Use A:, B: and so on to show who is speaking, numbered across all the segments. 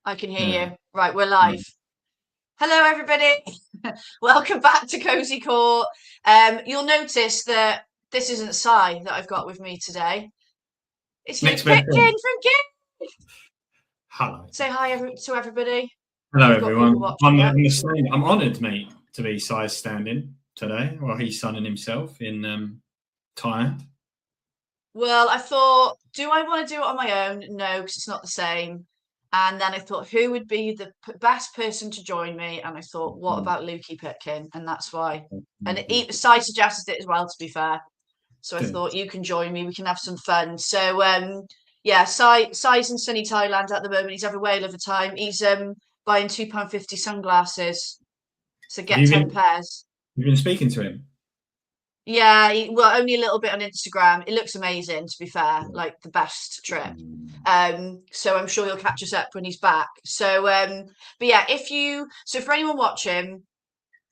A: I can hear you. Right, we're live. Hello, everybody. Welcome back to KOSI Kourt. You'll notice that this isn't Si that I've got with me today. It's Luke Pitkin from Giig.
B: Hello.
A: Say hi to everybody.
B: Hello, everyone. I'm honoured, mate, to be Si's stand-in today while he's sunning himself in Thailand.
A: Well, I thought, do I want to do it on my own? No, because it's not the same. And then I thought, who would be the best person to join me? And I thought, what about Luke Pitkin? And that's why. And Si suggested it as well, to be fair. So I thought, you can join me. We can have some fun. So, yeah, Si's in sunny Thailand at the moment. He's having a whale of a time. He's buying £2.50 sunglasses. So get 10 pairs.
B: You've been speaking to him?
A: Yeah, well, only a little bit on Instagram. It looks amazing, to be fair, like the best trip. So I'm sure he'll catch us up when he's back. So, but yeah, for anyone watching,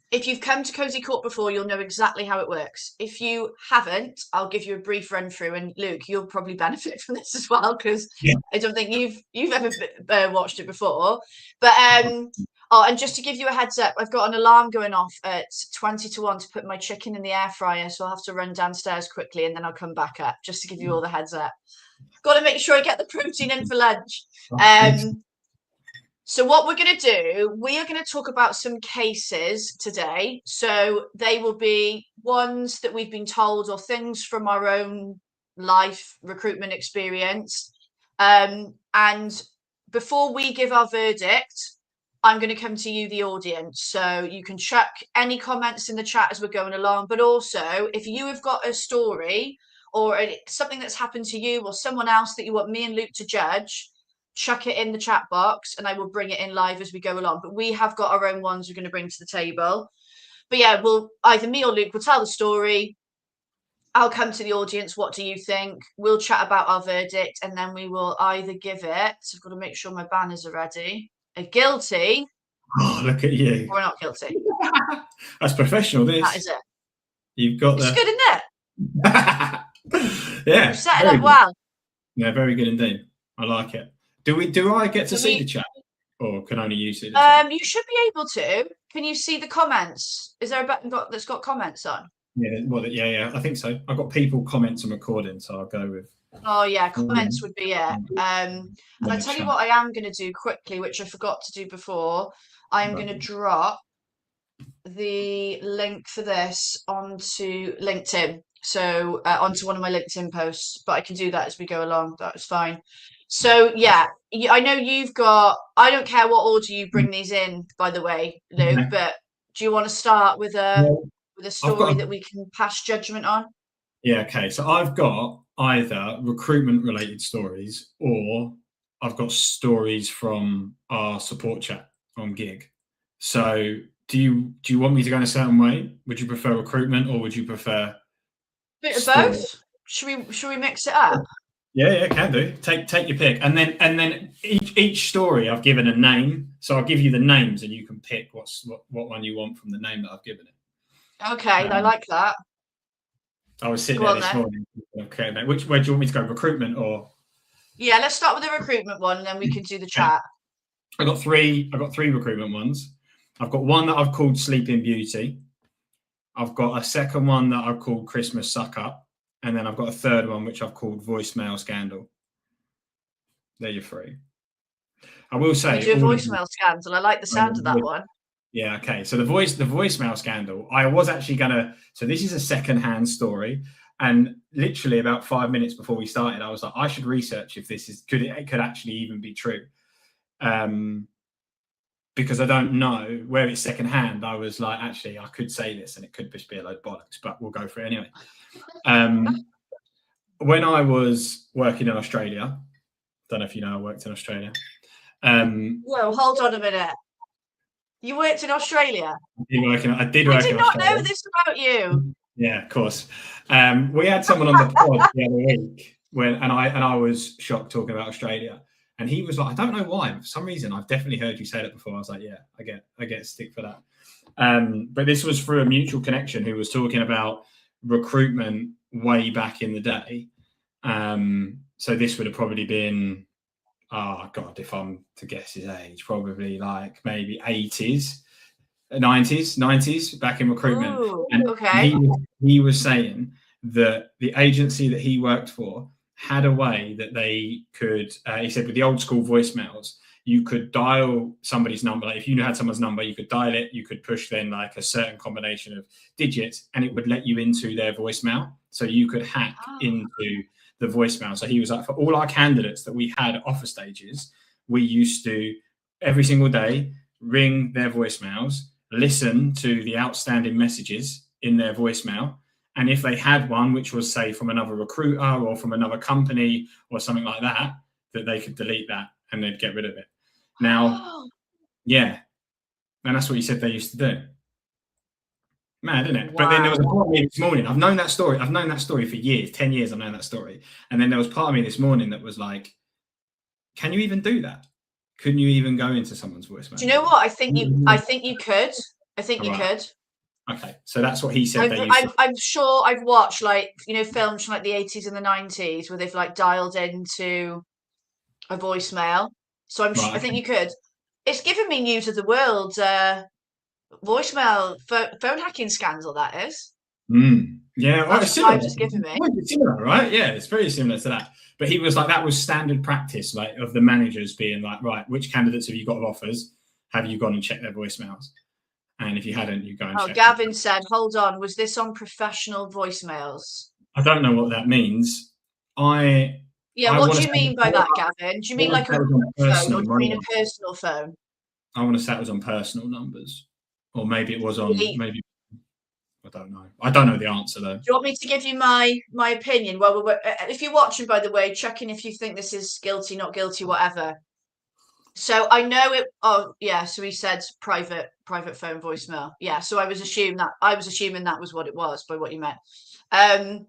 A: if you've come to KOSI Kourt before, you'll know exactly how it works. If you haven't, I'll give you a brief run through, and Luke, you'll probably benefit from this as well, because I don't think you've ever watched it before. But oh, and just to give you a heads up, I've got an alarm going off at 20 to 1 to put my chicken in the air fryer, so I'll have to run downstairs quickly and then I'll come back up, just to give you all the heads up. Got to make sure I get the protein in for lunch. So what we're going to do, we are going to talk about some cases today. So they will be ones that we've been told or things from our own life recruitment experience. And before we give our verdict, I'm going to come to you, the audience. So you can chuck any comments in the chat as we're going along. But also, if you have got a story or something that's happened to you or someone else that you want me and Luke to judge, chuck it in the chat box and I will bring it in live as we go along. But we have got our own ones we're going to bring to the table. But yeah, either me or Luke will tell the story. I'll come to the audience. What do you think? We'll chat about our verdict and then we will either give it. I've got to make sure my banners are ready. A guilty.
B: Oh, look at you.
A: Or not guilty.
B: That's professional, this.
A: That is it.
B: You've got
A: It's good, isn't
B: it? Yeah.
A: You've set it up well.
B: Yeah, very good indeed. I like it. Do I get to see the chat? Or can only you see the
A: chat? You should be able to. Can you see the comments? Is there a button that's got comments on?
B: Yeah, well, yeah, I think so. I've got people, comments and recording, so I'll go with.
A: Oh yeah, comments would be it. And I tell you what I am going to do quickly, which I forgot to do before. I am going to drop the link for this onto LinkedIn. So onto one of my LinkedIn posts, but I can do that as we go along. That's fine. So yeah, I know you've got, I don't care what order you bring these in, by the way, Luke, but do you want to start with a story that we can pass judgment on?
B: Yeah, okay. So I've got either recruitment related stories or I've got stories from our support chat on Giig. So do you want me to go in a certain way? Would you prefer recruitment or would you prefer
A: bit of both? Should we mix it up?
B: Yeah, can do. Take your pick. And then each story I've given a name. So I'll give you the names and you can pick what one you want from the name that I've given it.
A: Okay, I like that.
B: I was sitting there this morning. Okay, mate. Where do you want me to go? Recruitment or?
A: Yeah, let's start with the recruitment one, and then we can do the chat.
B: I got three recruitment ones. I've got one that I've called Sleeping Beauty. I've got a second one that I've called Christmas Suck Up, and then I've got a third one which I've called Voicemail Scandal. There you're three. I will say.
A: You do a voicemail scandal. I like the sound of that one.
B: Yeah, okay. So the voicemail scandal, I was actually so this is a second-hand story. And literally about 5 minutes before we started, I was like, I should research if this it could actually even be true. Because I don't know where it's second-hand. I was like, actually, I could say this and it could just be a load of bollocks, but we'll go for it anyway. When I was working in Australia, don't know if you know, I worked in Australia.
A: Well, hold on a minute. You worked in Australia?
B: I did work in Australia.
A: I did not know this about you.
B: Yeah, of course. We had someone on the pod the other week and I was shocked talking about Australia. And he was like, I don't know why. For some reason, I've definitely heard you say that before. I was like, yeah, I get a stick for that. But this was through a mutual connection who was talking about recruitment way back in the day. So this would have probably been, oh God, if I'm to guess his age, probably like maybe 80s, 90s, back in recruitment.
A: Ooh,
B: And
A: okay.
B: he was saying that the agency that he worked for had a way that they could, he said, with the old school voicemails, you could dial somebody's number. Like if you had someone's number, you could dial it, you could push then like a certain combination of digits, and it would let you into their voicemail. So you could hack into the voicemail. So he was like, for all our candidates that we had at offer stages, we used to every single day ring their voicemails, listen to the outstanding messages in their voicemail. And if they had one, which was say from another recruiter or from another company or something like that, that they could delete that and they'd get rid of it. Now, yeah. And that's what you said they used to do. Mad, isn't it? Wow. But then there was a part of me this morning. I've known that story for years, 10 years I've known that story. And then there was part of me this morning that was like, can you even do that? Couldn't you even go into someone's voicemail?
A: Do you know what? I think you could. I think you could.
B: Okay. So that's what he said.
A: I'm sure I've watched films from like the 80s and the 90s where they've like dialed into a voicemail. So I think you could. It's given me news of the world voicemail phone hacking scandal, that is.
B: Yeah,
A: well, it's similar. Just given me.
B: It's similar, right? Yeah, it's very similar to that. But he was like, that was standard practice, like of the managers being like, right, which candidates have you got of offers? Have you gone and checked their voicemails? And if you hadn't, you go and check.
A: Gavin said, hold on, was this on professional voicemails?
B: I don't know what that means.
A: What do you mean by that, Gavin? Do you mean like a phone, or do you mean a personal phone?
B: I want to say it was on personal numbers. Or maybe it was on, maybe, I don't know. I don't know the answer though.
A: Do you want me to give you my opinion? Well, if you're watching, by the way, checking if you think this is guilty, not guilty, whatever. So I know it. Oh yeah. So he said private phone voicemail. Yeah. So I was assuming that was what it was by what you meant. I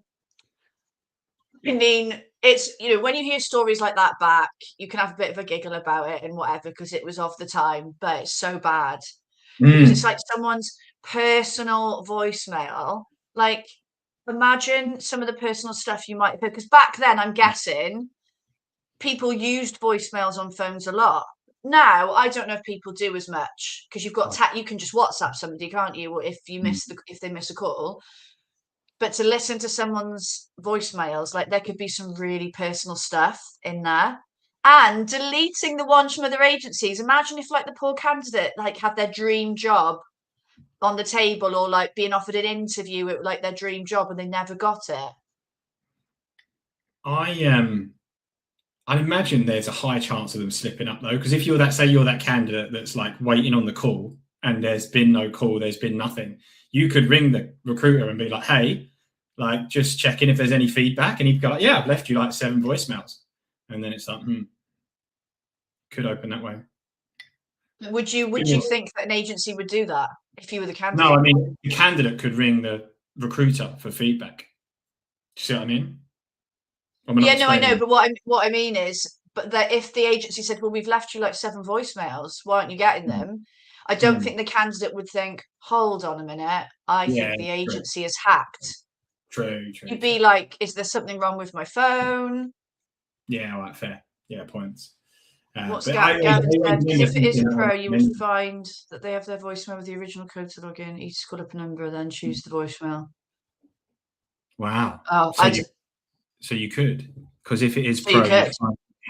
A: mean, it's, when you hear stories like that back, you can have a bit of a giggle about it and whatever because it was of the time, but it's so bad because it's like someone's personal voicemail. Like, imagine some of the personal stuff you might have heard, because back then I'm guessing people used voicemails on phones a lot. Now I don't know if people do as much because you've got you can just WhatsApp somebody, can't you? Or if you if they miss a call. But to listen to someone's voicemails, like there could be some really personal stuff in there. And deleting the ones from other agencies. Imagine if like the poor candidate like had their dream job on the table, or like being offered an interview at like their dream job and they never got it.
B: I imagine there's a high chance of them slipping up though, because if you're that candidate that's like waiting on the call and there's been no call, there's been nothing, you could ring the recruiter and be like, hey, like just checking if there's any feedback, and he'd go like, yeah, I've left you like 7 voicemails, and then it's like, could open that way.
A: Would you think that an agency would do that if you were the candidate?
B: No, I mean the candidate could ring the recruiter for feedback. Do you see what I mean?
A: Yeah, no, I know, but what I mean is, but that if the agency said, well, we've left you like 7 voicemails, why aren't you getting them? I don't think the candidate would think, hold on a minute, I think the agency is hacked.
B: True.
A: You'd be like, is there something wrong with my phone?
B: Yeah, all right, fair. Yeah, points.
A: What's Gavin said? Because if it is a pro, you would find that they have their voicemail with the original code to log in. Each call up a number, then choose the voicemail.
B: Wow.
A: Oh,
B: so you could, because if it is pro, you can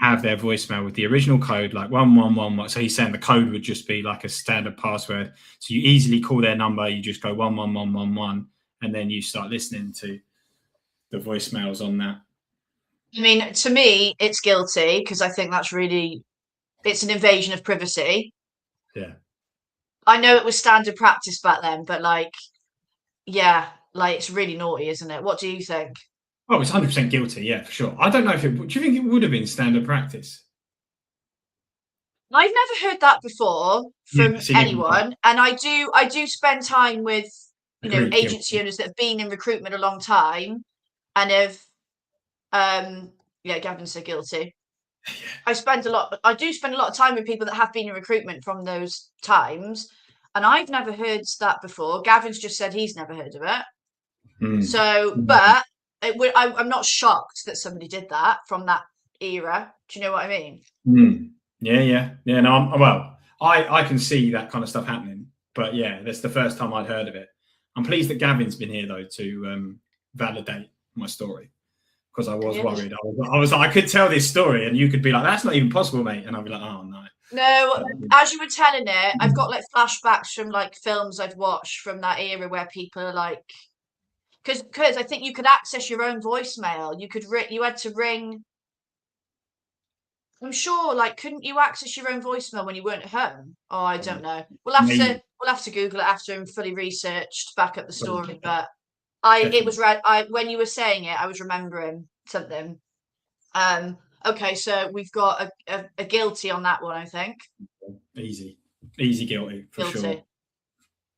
B: have their voicemail with the original code, like 1111. So he's saying the code would just be like a standard password. So you easily call their number. You just go 11111, and then you start listening to the voicemails on that.
A: I mean, to me, it's guilty because I think it's an invasion of privacy.
B: Yeah.
A: I know it was standard practice back then, but it's really naughty, isn't it? What do you think?
B: Oh, it's 100% guilty. Yeah, for sure. I don't know do you think it would have been standard practice?
A: I've never heard that before from anyone. And I do spend time with, agency owners that have been in recruitment a long time and have, Gavin said guilty. I do spend a lot of time with people that have been in recruitment from those times, and I've never heard that before. Gavin's just said he's never heard of it. So, but I'm not shocked that somebody did that from that era. Do you know what I mean?
B: Yeah. No, I can see that kind of stuff happening, but yeah, that's the first time I'd heard of it. I'm pleased that Gavin's been here though to validate my story, because I was worried. I was like, I could tell this story, and you could be like, "That's not even possible, mate," and I'd be like, "Oh no."
A: No, as you were telling it, I've got like flashbacks from like films I've watched from that era where people are like, because I think you could access your own voicemail. You had to ring. I'm sure, like, couldn't you access your own voicemail when you weren't at home? Oh, I don't know. We'll have to Google it after I'm fully researched, back up the story. But it was right. When you were saying it, I was remembering something. Okay, so we've got a guilty on that one, I think.
B: Easy guilty for sure.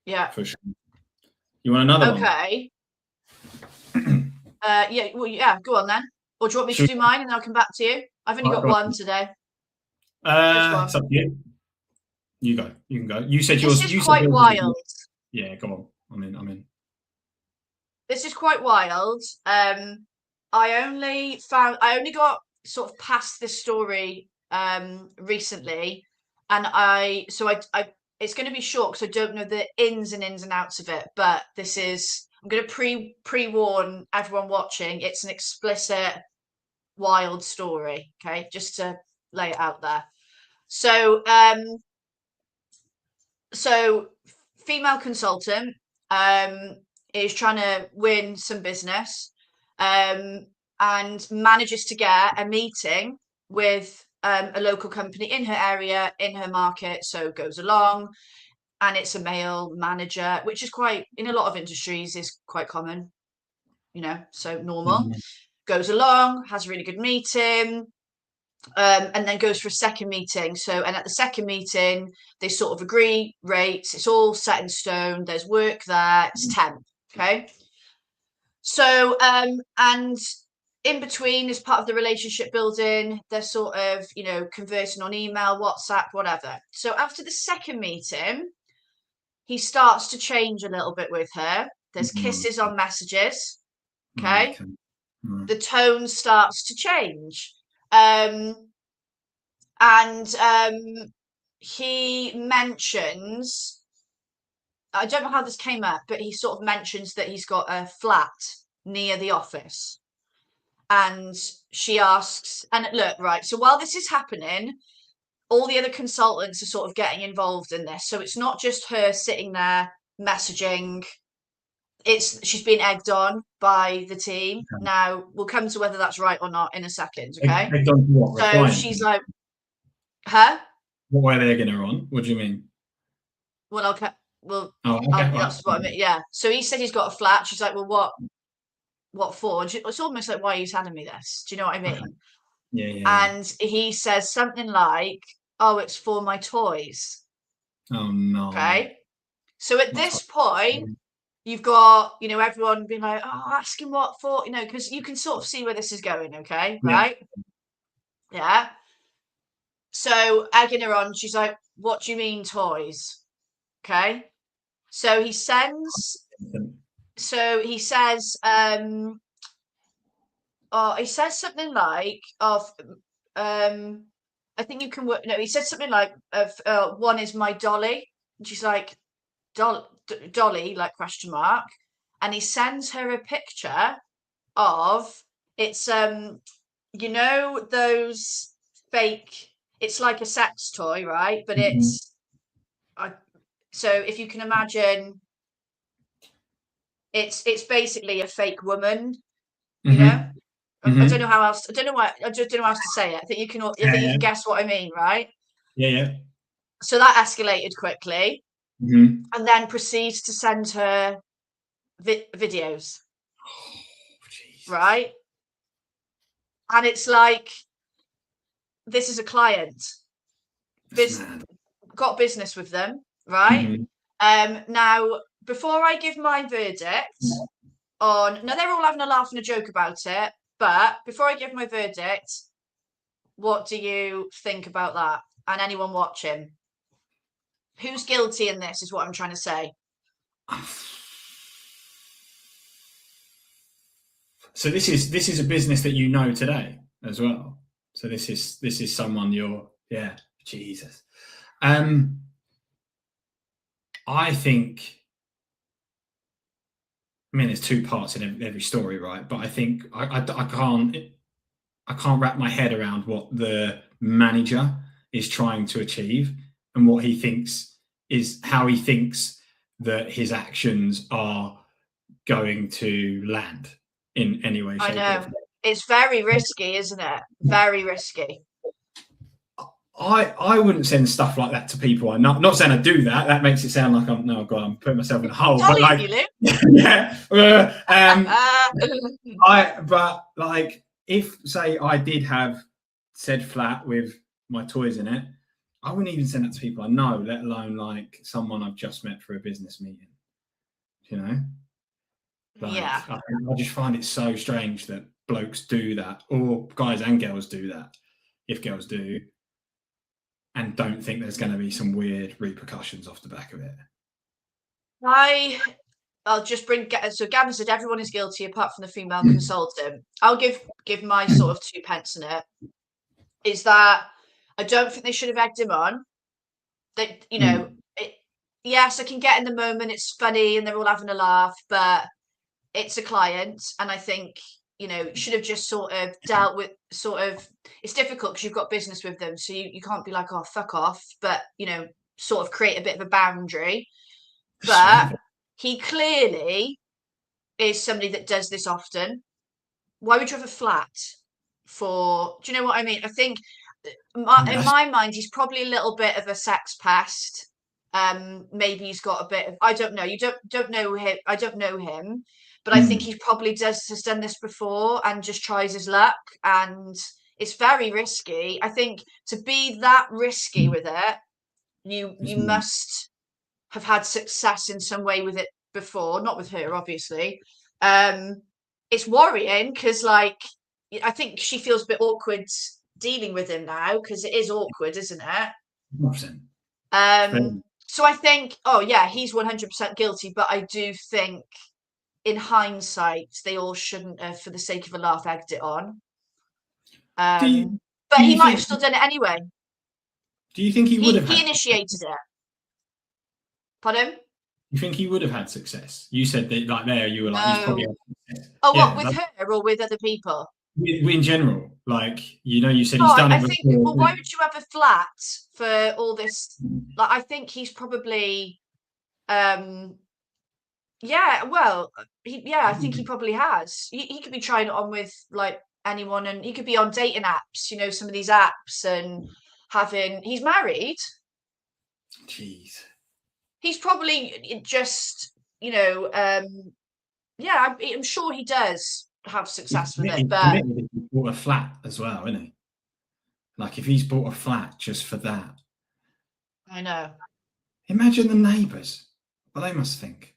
A: Yeah,
B: for sure. You want another one?
A: Okay. Yeah. Well, yeah. Go on then. Or do you want me to do mine and I'll come back to you? I've only got one today.
B: It's up to you. You go. You can go. You said yours.
A: This is quite wild.
B: Yeah, go on. I'm in.
A: This is quite wild. I only got sort of past this story recently, and it's going to be short because I don't know the ins and outs of it. But I'm going to pre-warn everyone watching. It's an explicit, wild story. Okay, just to lay it out there. So female consultant is trying to win some business, and manages to get a meeting with a local company in her area, in her market. So goes along, and it's a male manager, which is quite, in a lot of industries, is quite common, so normal. Goes along, has a really good meeting, and then goes for a second meeting. And at the second meeting, they sort of agree rates. It's all set in stone. There's work there. It's temp. Okay. So, and in between, as part of the relationship building, they're sort of, conversing on email, WhatsApp, whatever. So after the second meeting, he starts to change a little bit with her. There's kisses on messages. Okay. The tone starts to change. He mentions, I don't know how this came up, but he sort of mentions that he's got a flat near the office. And she asks, and look, right, so while this is happening, all the other consultants are sort of getting involved in this. So it's not just her sitting there messaging. She's been egged on by the team. Okay. Now, we'll come to whether that's right or not in a second, okay?
B: Egged on what?
A: So she's like, huh?
B: What were they egging her on? What do you mean?
A: Well, okay. Well, that's what I mean. Yeah. So he said he's got a flat. She's like, well, what for? And it's almost like, why are you telling me this? Do you know what I mean?
B: Okay. Yeah.
A: And he says something like, oh, it's for my toys.
B: Oh, no.
A: Okay. So at this point, you've got, everyone being like, oh, asking what for, because you can sort of see where this is going. Okay.
B: Yeah.
A: Right. Yeah. So egging her on, she's like, what do you mean toys? Okay. So he says, he says something like, I think you can work. No, he said something like, one is my dolly. And she's like, dolly, like question mark. And he sends her a picture of, it's, those fake, it's like a sex toy, right? But it's, so if you can imagine, it's basically a fake woman, you know? I don't know how else. I just don't know how else to say it. I think you can guess what I mean, right?
B: Yeah.
A: So that escalated quickly, and then proceeds to send her videos, right? And it's like, this is a client, got business with them, right? Now, before I give my verdict on, now they're all having a laugh and a joke about it. But before I give my verdict, what do you think about that? And anyone watching? Who's guilty in this is what I'm trying to say.
B: So this is a business that you know today as well. So this is someone Jesus. I think, I mean, there's two parts in every story, right? But I think I can't wrap my head around what the manager is trying to achieve and what he thinks is how he thinks that his actions are going to land in any way, shape,
A: I know. It's very risky, isn't it? Very risky.
B: I wouldn't send stuff like that to people. I'm not saying I do that. That makes it sound like I'm putting myself in a hole. But like, yeah. But like, if say I did have said flat with my toys in it, I wouldn't even send that to people I know, let alone like someone I've just met for a business meeting. You know? Like,
A: yeah.
B: I just find it so strange that blokes do that, or guys and girls do that, if girls do, and don't think there's going to be some weird repercussions off the back of it.
A: I'll just bring, so Gavin said everyone is guilty apart from the female consultant. I'll give my sort of 2 pence in it. Is that I don't think they should have egged him on. That, you know, yes, I can get in the moment, it's funny and they're all having a laugh, but it's a client, and I think, you know, should have just sort of dealt with it's difficult because you've got business with them, so you can't be like, oh, fuck off, but, you know, sort of create a bit of a boundary. But he clearly is somebody that does this often. Why would you have a flat for, do you know what I mean? I think in my mind, he's probably a little bit of a sex pest. Maybe he's got a bit of, I don't know. You don't know him. I don't know him, but I think he probably has done this before and just tries his luck. And it's very risky. I think to be that risky with it, you must have had success in some way with it before, not with her, obviously. It's worrying because, like, I think she feels a bit awkward dealing with him now because it is awkward, isn't it?
B: 100%.
A: So I think, oh yeah, he's 100% guilty, but I do think in hindsight they all shouldn't have, for the sake of a laugh, egged it on. But he might have still done it anyway.
B: Do you think he would have?
A: He initiated it. Pardon?
B: You think he would have had success? You said that, like, there you were like, he's probably had success.
A: Oh, yeah, what, with her or with other people?
B: In general, like, you know, you said he's done it before.
A: Think, well, why would you have a flat for all this? Like, I think he's probably, yeah, well, I think he probably has. He could be trying it on with like anyone, and he could be on dating apps, you know, some of these apps, and he's married.
B: Jeez.
A: He's probably just, you know, yeah, I'm sure he does have success with it, but
B: he bought a flat as well, isn't he? Like, if he's bought a flat just for that,
A: I know.
B: Imagine the neighbours. What they must think.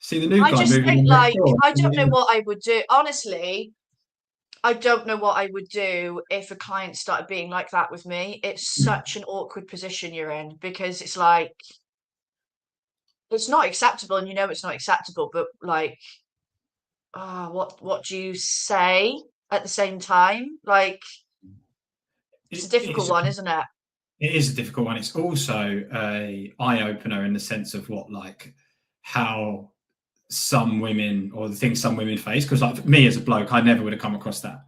B: See the new guy. I just think,
A: like, I don't know what I would do. Honestly, I don't know what I would do if a client started being like that with me. It's such an awkward position you're in, because it's like, it's not acceptable, and you know it's not acceptable, but like, what do you say at the same time? Like, it's a difficult one, isn't it?
B: It is a difficult one. It's also a eye-opener in the sense of what, like, how some women, or the things some women face, because like me as a bloke, I never would have come across that,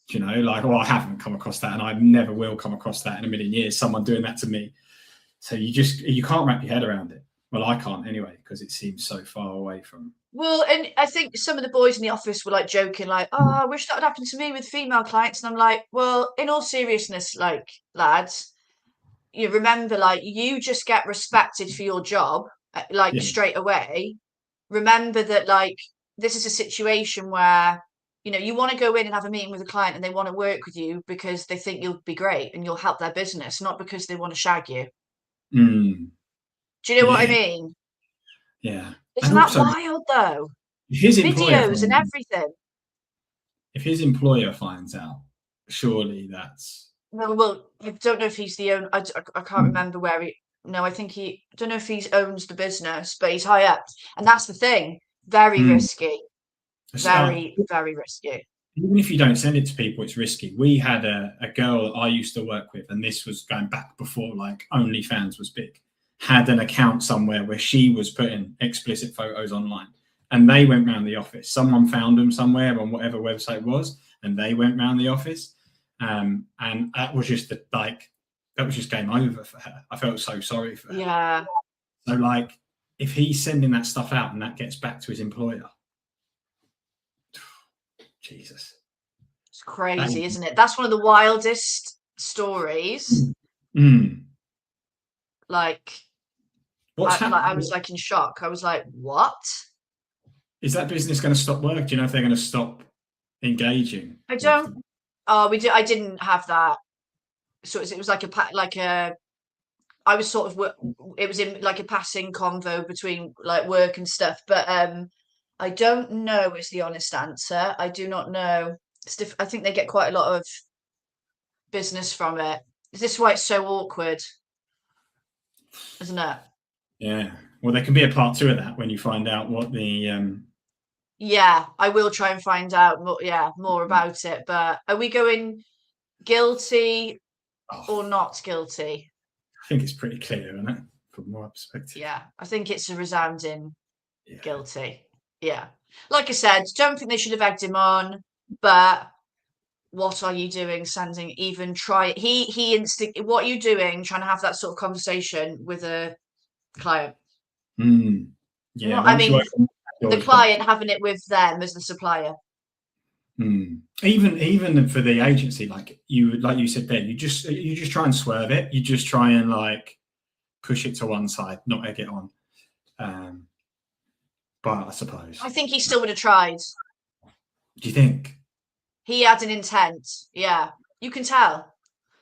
B: you know, like, well, I haven't come across that, and I never will come across that in a million years, someone doing that to me. So you can't wrap your head around it. Well, I can't anyway, because it seems so far away from.
A: Well, and I think some of the boys in the office were like joking, like, oh, I wish that would happen to me with female clients. And I'm like, well, in all seriousness, like, lads, you remember, like, you just get respected for your job, like, straight away. Remember that, like, this is a situation where, you know, you want to go in and have a meeting with a client and they want to work with you because they think you'll be great and you'll help their business, not because they want to shag you. Do you know what I mean?
B: Yeah.
A: Isn't that wild, though?
B: His
A: videos and everything.
B: If his employer finds out, surely that's.
A: Well, I don't know if he's the owner. I can't remember where he. No, I think I don't know if he owns the business, but he's high up, and that's the thing. Very risky. Very, very risky.
B: even if you don't send it to people, it's risky. We had a girl I used to work with, and this was going back before like OnlyFans was big, had an account somewhere where she was putting explicit photos online, and they went round the office. Someone found them somewhere on whatever website it was, and they went round the office. And that was just that was just game over for her. I felt so sorry for her.
A: Yeah.
B: So like, if he's sending that stuff out and that gets back to his employer, Jesus.
A: It's crazy, isn't it? That's one of the wildest stories. Like, I was like in shock. I was like, what?
B: Is that business going to stop work? Do you know if they're going to stop engaging?
A: I don't. Oh, I didn't have that. So it was like I was sort of, it was in like a passing convo between like work and stuff, but I don't know is the honest answer. I do not know. I think they get quite a lot of business from it. Is this why it's so awkward? Isn't it?
B: Yeah. Well, there can be a part 2 of that when you find out what the
A: Yeah, I will try and find out more about it. But are we going guilty or not guilty?
B: I think it's pretty clear, isn't it? From my perspective.
A: Yeah, I think it's a resounding guilty. Yeah. Like I said, don't think they should have egged him on, but what are you doing what are you doing trying to have that sort of conversation with a client?
B: Yeah.
A: I mean, the client having it with them as the supplier.
B: Even for the agency, like you said there, you just try and swerve it. You just try and like push it to one side, not egg it on. But I suppose
A: I think he still would have tried.
B: Do you think?
A: He had an intent. Yeah, you can tell.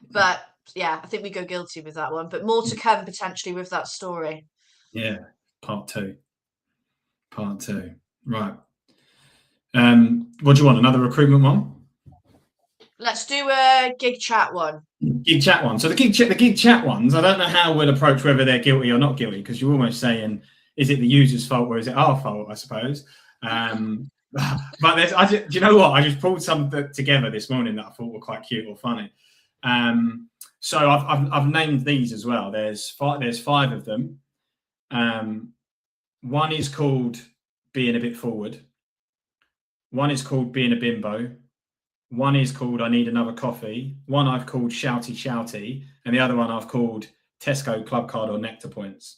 A: But yeah, I think we go guilty with that one. But more to come potentially with that story.
B: Yeah, part 2. Right. What do you want? Another recruitment one?
A: Let's do a gig chat one.
B: Gig chat one. So the gig chat ones, I don't know how we'll approach whether they're guilty or not guilty, because you're almost saying, is it the user's fault or is it our fault? I suppose. But do you know what? I just pulled some together this morning that I thought were quite cute or funny. So I've named these as well. There's 5 of them. One is called being a bit forward. One is called being a bimbo. One is called I need another coffee. One I've called shouty shouty, and the other one I've called Tesco club card or nectar points.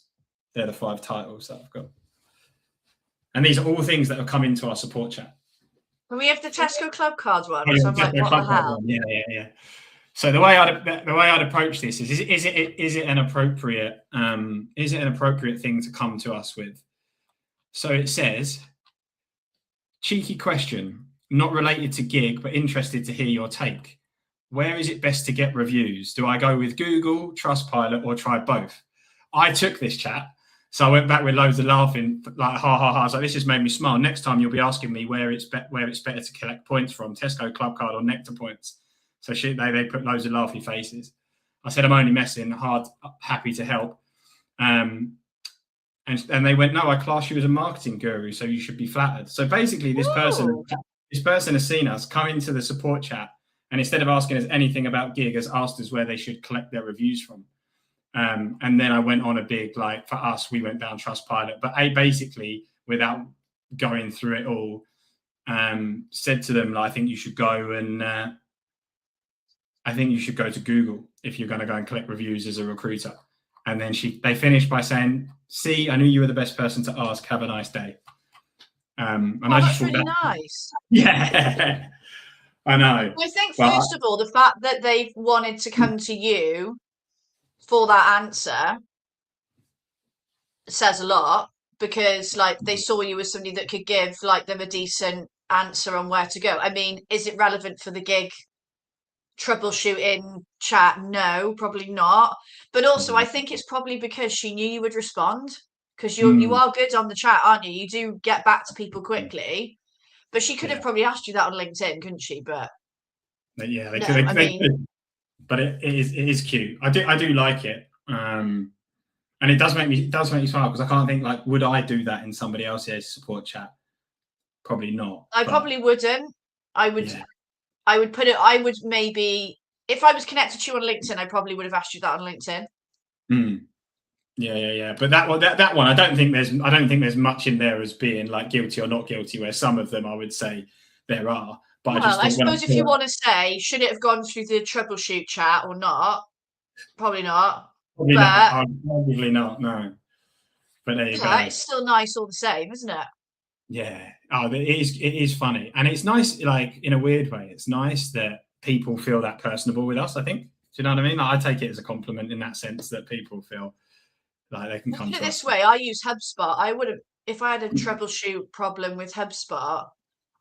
B: They're the 5 titles that I've got. And these are all things that have come into our support chat.
A: Can we have the Tesco club cards one? So I'm like, what the hell?
B: Yeah. So the way I'd approach this is it an appropriate thing to come to us with? So it says, cheeky question, not related to gig, but interested to hear your take. Where is it best to get reviews? Do I go with Google, Trustpilot, or try both? I took this chat, so I went back with loads of laughing, like ha ha ha. So this just made me smile. Next time you'll be asking me where it's better to collect points from, Tesco club card or nectar points. So they put loads of laughy faces. I said I'm only messing, happy to help. And they went, no, I class you as a marketing guru, so you should be flattered. So basically, this person has seen us come into the support chat, and instead of asking us anything about gig, has asked us where they should collect their reviews from. And then I went on a big, like, for us, we went down Trustpilot, but basically, without going through it all, said to them, I think you should go to Google if you're going to go and collect reviews as a recruiter. And then they finished by saying, see, I knew you were the best person to ask. Have a nice day. And I just thought
A: really nice.
B: Yeah, I know.
A: I think, first of all, the fact that they've wanted to come to you for that answer says a lot, because like they saw you as somebody that could give like them a decent answer on where to go. I mean, is it relevant for the gig troubleshooting chat? No, probably not. But also I think it's probably because she knew you would respond, because you are good on the chat, aren't you? You do get back to people quickly. But she could have probably asked you that on LinkedIn, couldn't she? But
B: yeah, they could. But it is cute. I do like it. And it does make me smile, because I can't think, like, would I do that in somebody else's support chat? Probably not.
A: I probably wouldn't. I would put it. I would maybe, if I was connected to you on LinkedIn, I probably would have asked you that on LinkedIn.
B: Yeah. But that one, I don't think there's much in there as being like guilty or not guilty. Where some of them I would say there are. But
A: Well, I suppose if you want to say, should it have gone through the troubleshoot chat or not? Probably not.
B: Probably not. Probably not. No. But there you go.
A: It's still nice all the same, isn't it?
B: Yeah. Oh, it is funny, and it's nice. Like in a weird way, it's nice that people feel that personable with us. I think. Do you know what I mean? Like, I take it as a compliment in that sense that people feel like they can come to us.
A: This way, I use HubSpot. I would have, if I had a troubleshoot problem with HubSpot,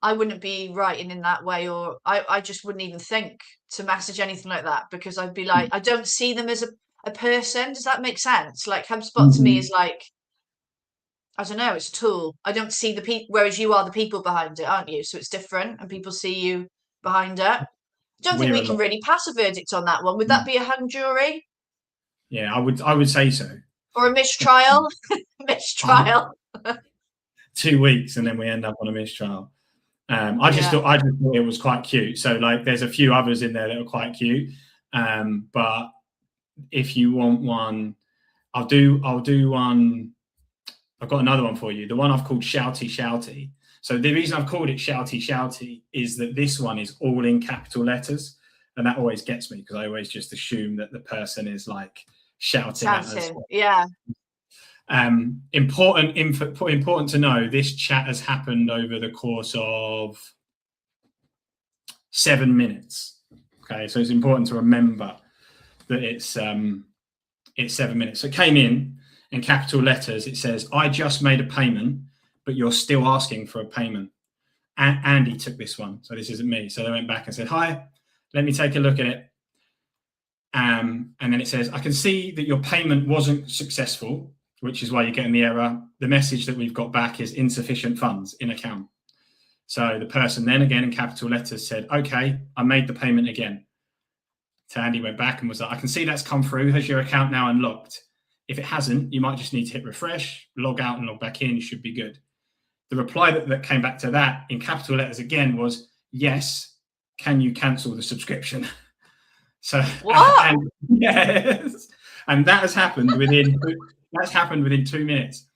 A: I wouldn't be writing in that way, or I just wouldn't even think to message anything like that, because I'd be like, I don't see them as a person. Does that make sense? Like HubSpot to me is like, I don't know, it's a tool. I don't see the people, whereas you are the people behind it, aren't you? So it's different, and people see you behind it. I don't think we can really pass a verdict on that one. Would that be a hung jury?
B: Yeah, I would say so.
A: Or a mistrial? Mistrial.
B: 2 weeks, and then we end up on a mistrial. I just thought it was quite cute. So like, there's a few others in there that are quite cute. But if you want one, I'll do one. I've got another one for you. The one I've called Shouty Shouty. So the reason I've called it Shouty Shouty is that this one is all in capital letters, and that always gets me, because I always just assume that the person is like shouting at us.
A: Yeah.
B: Important to know, this chat has happened over the course of 7 minutes. Okay, so it's important to remember that it's 7 minutes. So it came in capital letters. It says, "I just made a payment, but you're still asking for a payment." Andy took this one, so this isn't me. So they went back and said, "Hi, let me take a look at it." And then it says, "I can see that your payment wasn't successful, which is why you're getting the error. The message that we've got back is insufficient funds in account." So the person then, again in capital letters, said, "Okay, I made the payment again." So Andy went back and was like, "I can see that's come through. Has your account now unlocked? If it hasn't, you might just need to hit refresh, log out and log back in. You should be good." The reply that came back to that in capital letters again was, "Yes, can you cancel the subscription?" So
A: what?
B: And yes, and that has happened within 2 minutes,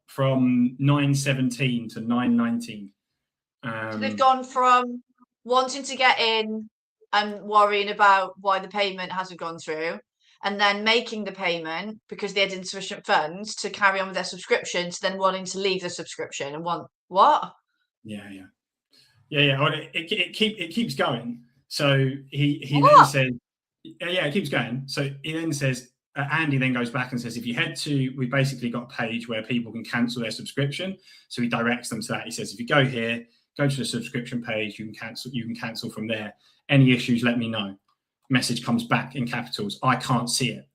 B: from 9:17 to 9:19.
A: So they've gone from wanting to get in and worrying about why the payment hasn't gone through, and then making the payment because they had insufficient funds to carry on with their subscription, to then wanting to leave the subscription and want what?
B: Yeah. Well, it keeps going. So he then says, it keeps going. So he then says, Andy then goes back and says, "If you head to, we basically got a page where people can cancel their subscription." So he directs them to that. He says, "If you go here, go to the subscription page, you can cancel from there. Any issues, let me know." Message comes back in capitals, "I can't see it."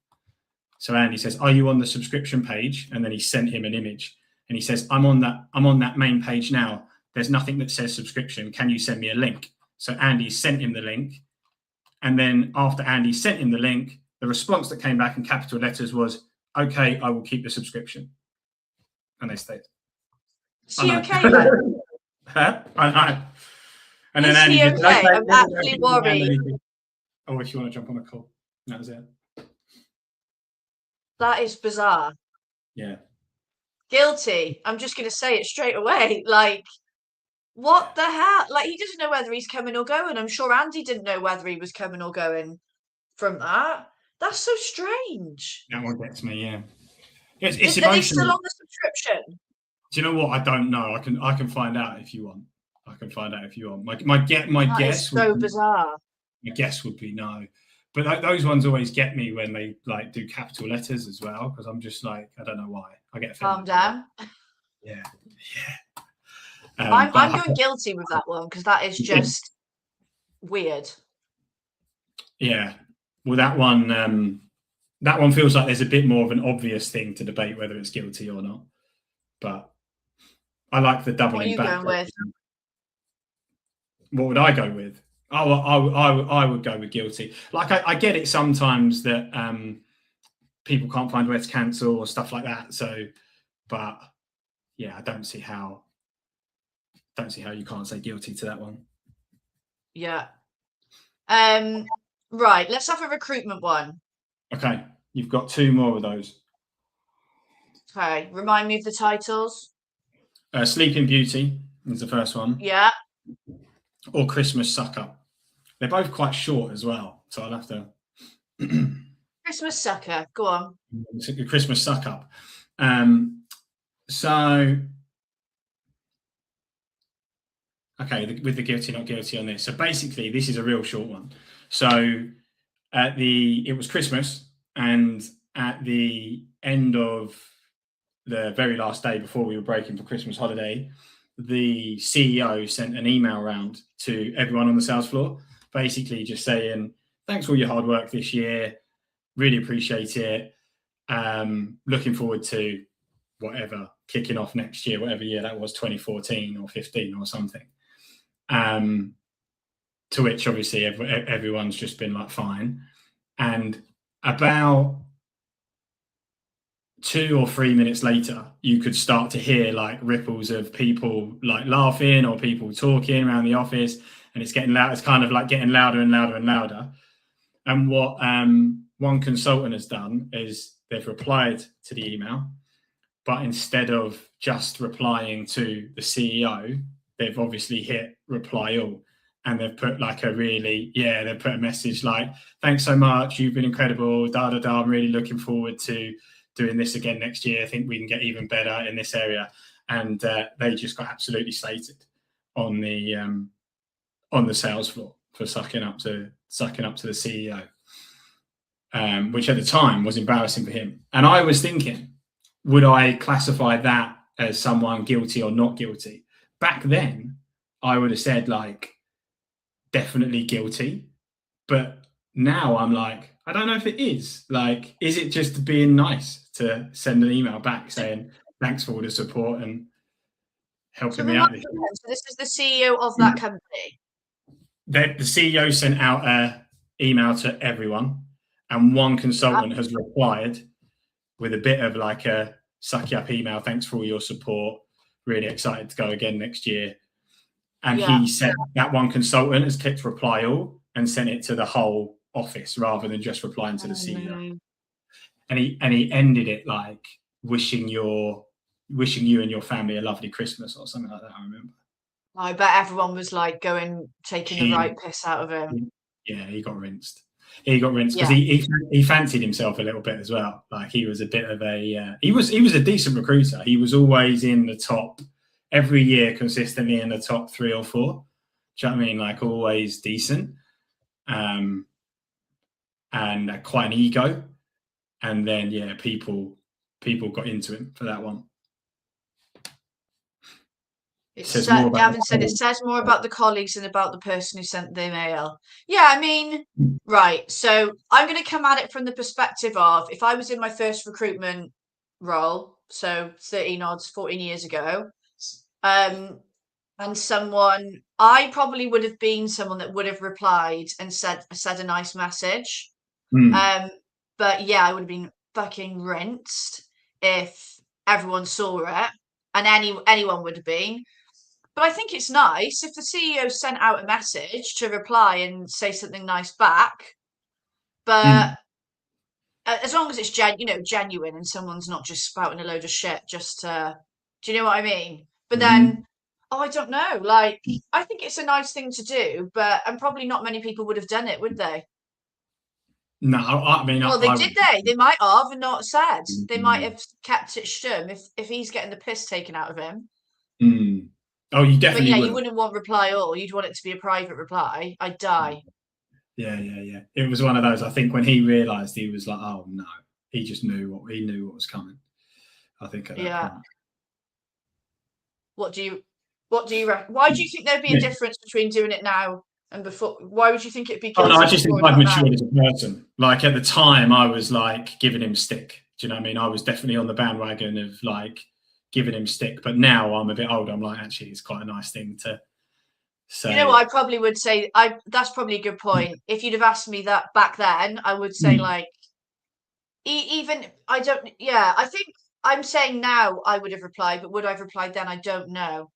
B: So Andy says, "Are you on the subscription page?" And then he sent him an image, and he says, I'm on that main page now. There's nothing that says subscription. Can you send me a link?" So Andy sent him the link. And then after Andy sent him the link, the response that came back in capital letters was, "Okay, I will keep the subscription." And they stayed.
A: Is he okay then?
B: Huh? I know. And then
A: Is
B: Andy
A: he
B: just,
A: okay? I'm actually worried.
B: "Oh, if you want to jump on a call." That was it.
A: That is bizarre.
B: Yeah.
A: Guilty. I'm just going to say it straight away. Like, what the hell? Like, he doesn't know whether he's coming or going. I'm sure Andy didn't know whether he was coming or going from that. That's so strange.
B: That one gets me, yeah. It's
A: Are they
B: emotional.
A: still on the subscription?
B: Do you know what? I don't know. I can find out if you want. My guess
A: is so bizarre.
B: My guess would be no. But those ones always get me when they like do capital letters as well, because I'm just like, I don't know why. I get offended.
A: Calm down.
B: Yeah.
A: I'm going guilty with that one, because that is just weird.
B: Yeah. Well, that one feels like there's a bit more of an obvious thing to debate whether it's guilty or not. But I like the doubling back.
A: What are you going with?
B: What would I go with? Oh, I would go with guilty. Like, I get it sometimes that people can't find where to cancel or stuff like that. So, but yeah, I don't see how you can't say guilty to that one.
A: Yeah. Right, let's have a recruitment one.
B: Okay, you've got 2 more of those.
A: Okay, remind me of the titles.
B: Sleeping Beauty is the first one.
A: Yeah.
B: Or Christmas Suck Up. They're both quite short as well, so I'll have to.
A: Christmas sucker. Go on.
B: Christmas Suck Up. So, okay, with the guilty, not guilty on this. So basically, this is a real short one. So it was Christmas, and at the end of the very last day before we were breaking for Christmas holiday, the CEO sent an email around to everyone on the sales floor, basically just saying, thanks for all your hard work this year. Really appreciate it. Looking forward to whatever, kicking off next year, whatever year that was, 2014 or 15 or something. To which obviously everyone's just been like, fine. And about 2 or 3 minutes later, you could start to hear like ripples of people like laughing or people talking around the office, and it's getting loud. It's kind of like getting louder and louder and louder. And what one consultant has done is they've replied to the email, but instead of just replying to the CEO, they've obviously hit reply all. And they've put like they've put a message like, thanks so much, you've been incredible, da da da, I'm really looking forward to doing this again next year. I think we can get even better in this area. And they just got absolutely slated on the sales floor for sucking up to the CEO, which at the time was embarrassing for him. And I was thinking, would I classify that as someone guilty or not guilty? Back then, I would have said like, definitely guilty. But now I'm like, I don't know if it is. Like, is it just being nice to send an email back saying thanks for all the support and helping me out?
A: So this is the CEO of that company.
B: The CEO sent out an email to everyone, and one consultant has replied with a bit of like a sucky up email. Thanks for all your support. Really excited to go again next year. And he said that one consultant has clicked reply all and sent it to the whole office rather than just replying to the CEO. And he ended it like wishing you and your family a lovely Christmas or something like that. I remember.
A: I bet everyone was like taking the right piss out of him.
B: Yeah, he got rinsed. Because he fancied himself a little bit as well. Like he was a bit of a he was a decent recruiter. He was always in the top every year, consistently in the top 3 or 4. Do you know what I mean? Like always decent, and quite an ego. And then people got into him for that one.
A: Gavin said it says more about the colleagues than about the person who sent the email. Yeah, I mean, right. So I'm going to come at it from the perspective of if I was in my first recruitment role, so 14 years ago, and I probably would have been someone that would have replied and said a nice message. But yeah, I would have been fucking rinsed if everyone saw it, and anyone would have been. But I think it's nice if the CEO sent out a message to reply and say something nice back. But as long as it's genuine and someone's not just spouting a load of shit just to, do you know what I mean? But then, I don't know. Like, I think it's a nice thing to do, and probably not many people would have done it, would they?
B: No, I mean,
A: well, they might have and not said. They might have kept it stum if he's getting the piss taken out of him.
B: Oh, you definitely.
A: But yeah, you wouldn't want reply all. You'd want it to be a private reply. I'd die.
B: Yeah. It was one of those. I think when he realised, he was like, "Oh no!" He just knew what was coming. I think at that point.
A: What do you reckon? Why do you think there'd be a difference between doing it now and before? Why would you think it'd be?
B: Oh no, I just think I've matured as a person. Like at the time, I was like giving him stick. Do you know what I mean? I was definitely on the bandwagon of like giving him stick. But now I'm a bit older. I'm like, actually, it's quite a nice thing to say.
A: You know what? I probably would say that's probably a good point. If you'd have asked me that back then, I would say like I think I'm saying now I would have replied, but would I have replied then? I don't know.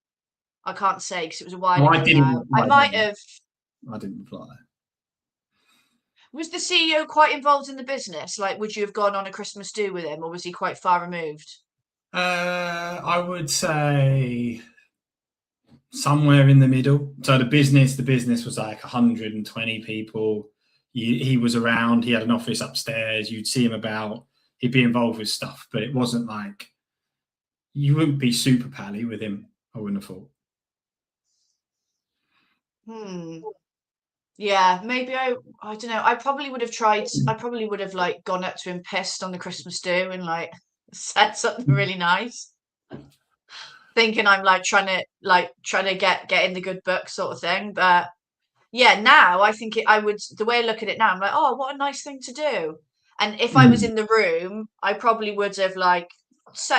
A: I can't say because it was a while ago now. I might have.
B: I didn't reply.
A: Was the CEO quite involved in the business? Like, would you have gone on a Christmas do with him, or was he quite far removed?
B: I would say somewhere in the middle. So the business was like 120 people. He was around. He had an office upstairs. You'd see him about. He'd be involved with stuff, but it wasn't like you wouldn't be super pally with him. I wouldn't have thought.
A: Yeah, maybe I don't know. I probably would have tried. I probably would have like gone up to him pissed on the Christmas do and like said something really nice, thinking I'm like trying to get in the good book sort of thing. But yeah, now I think I would, the way I look at it now, I'm like, oh, what a nice thing to do. And if I was in the room, I probably would have like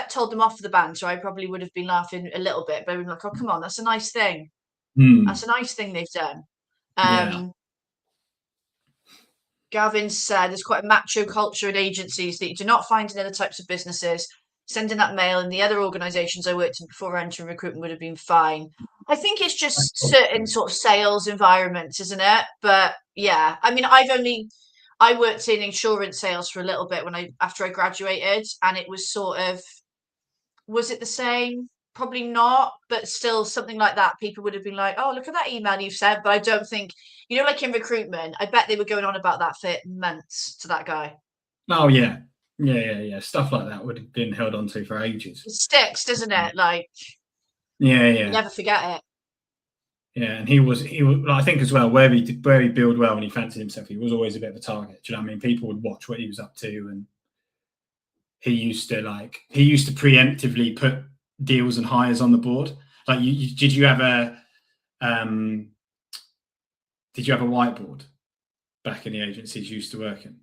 A: told them off for the banter. I probably would have been laughing a little bit, but I'd be like, oh, come on, that's a nice thing. That's a nice thing they've done.
B: Yeah.
A: Gavin said there's quite a macho culture in agencies that you do not find in other types of businesses. Sending that mail in the other organisations I worked in before entering recruitment would have been fine. I think it's just certain sort of sales environments, isn't it? But yeah, I mean, I worked in insurance sales for a little bit after I graduated, and it was sort of, was it the same? Probably not, but still something like that. People would have been like, oh, look at that email you've sent. But I don't think, like in recruitment, I bet they were going on about that for months to that guy.
B: Oh, yeah. Yeah. Stuff like that would have been held on to for ages.
A: It sticks, doesn't it? Like,
B: yeah.
A: You never forget it.
B: Yeah, and he was. I think as well where he billed well and he fancied himself, he was always a bit of a target. Do you know what I mean? People would watch what he was up to, and he used to preemptively put deals and hires on the board. Like, did you have a whiteboard back in the agencies you used to work in?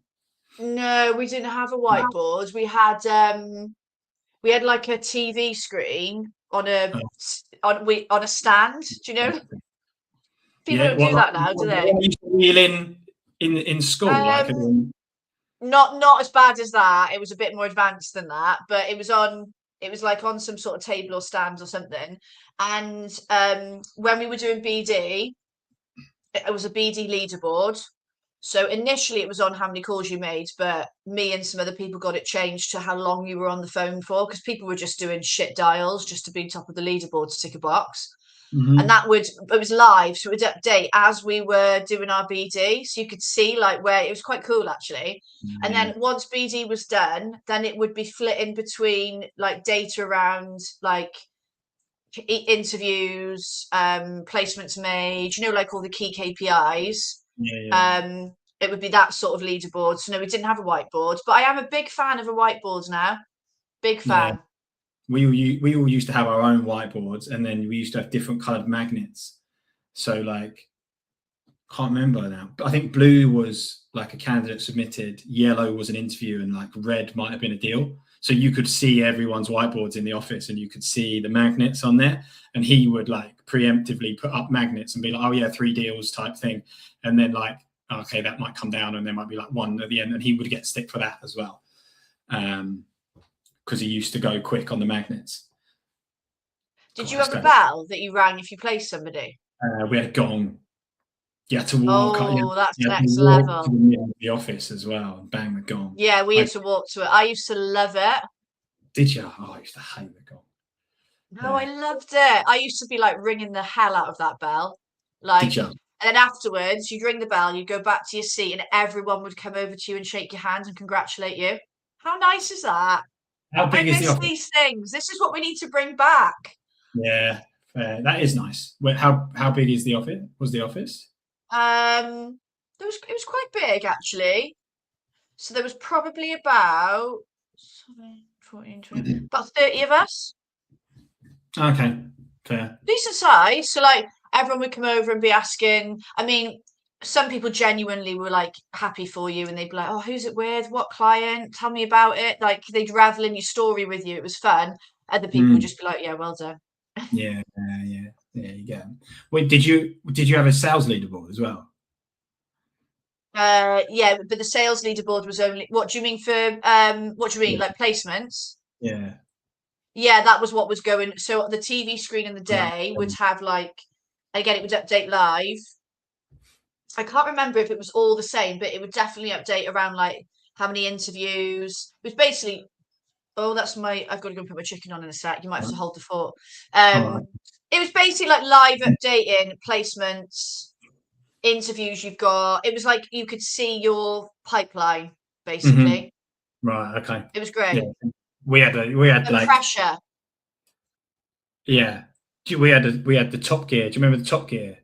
A: No, we didn't have a whiteboard. We had like a TV screen on a stand. Do you know? People don't do that now, do they?
B: Used to wheel in school,
A: not as bad as that. It was a bit more advanced than that, but it was like on some sort of table or stand or something. And when we were doing BD, it was a BD leaderboard. So initially it was on how many calls you made, but me and some other people got it changed to how long you were on the phone for, because people were just doing shit dials just to be top of the leaderboard to tick a box.
B: Mm-hmm.
A: And it was live, so it would update as we were doing our BD, so you could see like where it was quite cool actually. And then once BD was done, then it would be flitting between like data around like interviews, placements made, like all the key KPIs. It would be that sort of leaderboard. So no, we didn't have a whiteboard, but I am a big fan of a whiteboard now. Big fan.
B: We all used to have our own whiteboards, and then we used to have different coloured magnets. So like, can't remember now, but I think blue was like a candidate submitted, yellow was an interview, and like red might have been a deal. So you could see everyone's whiteboards in the office, and you could see the magnets on there. And he would like preemptively put up magnets and be like, oh yeah, 3 deals type thing. And then like, okay, that might come down, and there might be like 1 at the end, and he would get stick for that as well. Because he used to go quick on the magnets.
A: Did you have a bell that you rang if you placed somebody?
B: We had a gong. You had to walk.
A: Oh, that's next level.
B: To the middle of the office as well and bang the gong.
A: Yeah, we had to walk to it. I used to love it.
B: Did you? Oh, I used to hate the gong.
A: No, I loved it. I used to be like ringing the hell out of that bell. Like,
B: did you?
A: And then afterwards, you'd ring the bell, you'd go back to your seat, and everyone would come over to you and shake your hand and congratulate you. How nice is that?
B: How big is the office?
A: These things. This is what we need to bring back.
B: Yeah, that is nice. How big is the office? Was the office?
A: It was quite big actually. So there was probably about 14, 20, about 30 of us.
B: Okay, fair.
A: Decent size. So like everyone would come over and be asking. I mean, some people genuinely were like happy for you, and they'd be like, "Oh, who's it with? What client? Tell me about it." Like they'd revel in your story with you. It was fun. Other people would just be like, "Yeah, well done."
B: Yeah, you get them. Wait, did you have a sales leaderboard as well?
A: Yeah, but the sales leaderboard was only. What do you mean for? What do you mean, like placements?
B: Yeah.
A: Yeah, that was what was going. So the TV screen in the day would have like, again, it would update live. I can't remember if it was all the same, but it would definitely update around like how many interviews. It was basically, oh, that's I've got to go put my chicken on in a sec. You might have to hold the fort.
B: All right.
A: It was basically like live updating placements, interviews you've got. It was like you could see your pipeline, basically.
B: Right. Okay.
A: It was great.
B: Yeah. We had like
A: pressure.
B: Yeah. We had the Top Gear. Do you remember the Top Gear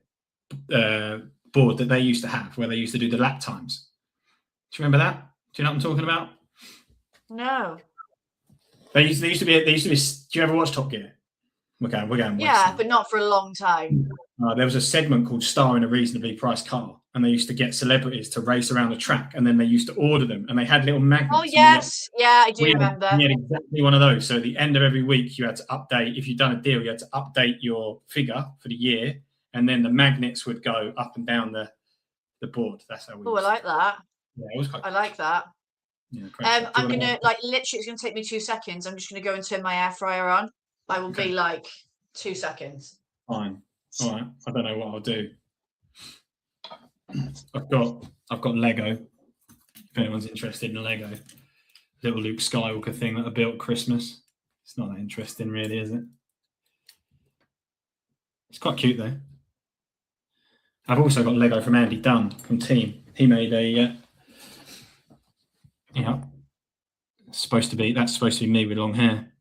B: board that they used to have, where they used to do the lap times? Do you remember that? Do you know what I'm talking about?
A: No.
B: They used to be. Do you ever watch Top Gear? We're going.
A: Yeah, but not for a long time.
B: There was a segment called Star in a Reasonably Priced Car, and they used to get celebrities to race around the track, and then they used to order them, and they had little magnets.
A: Oh yes, yeah, I do remember.
B: We had exactly one of those. So at the end of every week, you had to update. If you'd done a deal, you had to update your figure for the year, and then the magnets would go up and down the board. That's how we.
A: Oh, I like that.
B: Yeah, it was quite.
A: I like that.
B: Yeah,
A: I'm gonna literally. It's gonna take me 2 seconds. I'm just gonna go and turn my air fryer on. I will be like 2 seconds.
B: Fine. All right. I don't know what I'll do. I've got Lego. If anyone's interested in Lego, little Luke Skywalker thing that I built at Christmas. It's not that interesting, really, is it? It's quite cute though. I've also got Lego from Andy Dunn from Team. He made a. That's supposed to be me with long hair.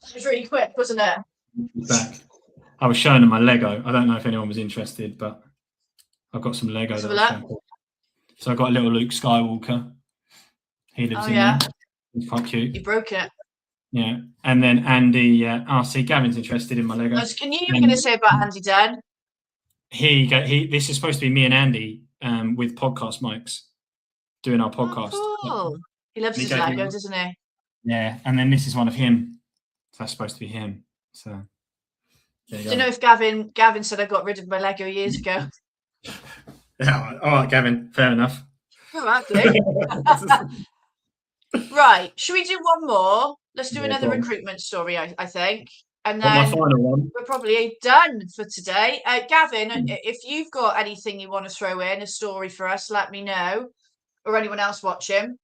A: It was really quick, wasn't it?
B: Back. I was showing them my Lego. I don't know if anyone was interested, but I've got some Lego. So I've got a little Luke Skywalker. He lives in there. He's quite cute.
A: You broke it.
B: Yeah. And then Andy, see, Gavin's interested in my Lego.
A: Can you going to say about Andy Dunn?
B: This is supposed to be me and Andy with podcast mics doing our podcast.
A: Oh, cool. He loves his Legos, doesn't he?
B: Yeah. And then this is one of him. So that's supposed to be him. So.
A: Do you know if Gavin said I got rid of my Lego years ago?
B: Yeah, all right, Gavin. Fair enough.
A: All right, right. Should we do one more? Let's do another recruitment story, I think. And then
B: my final one.
A: We're probably done for today. Gavin, if you've got anything you want to throw in, a story for us, let me know. Or anyone else watching.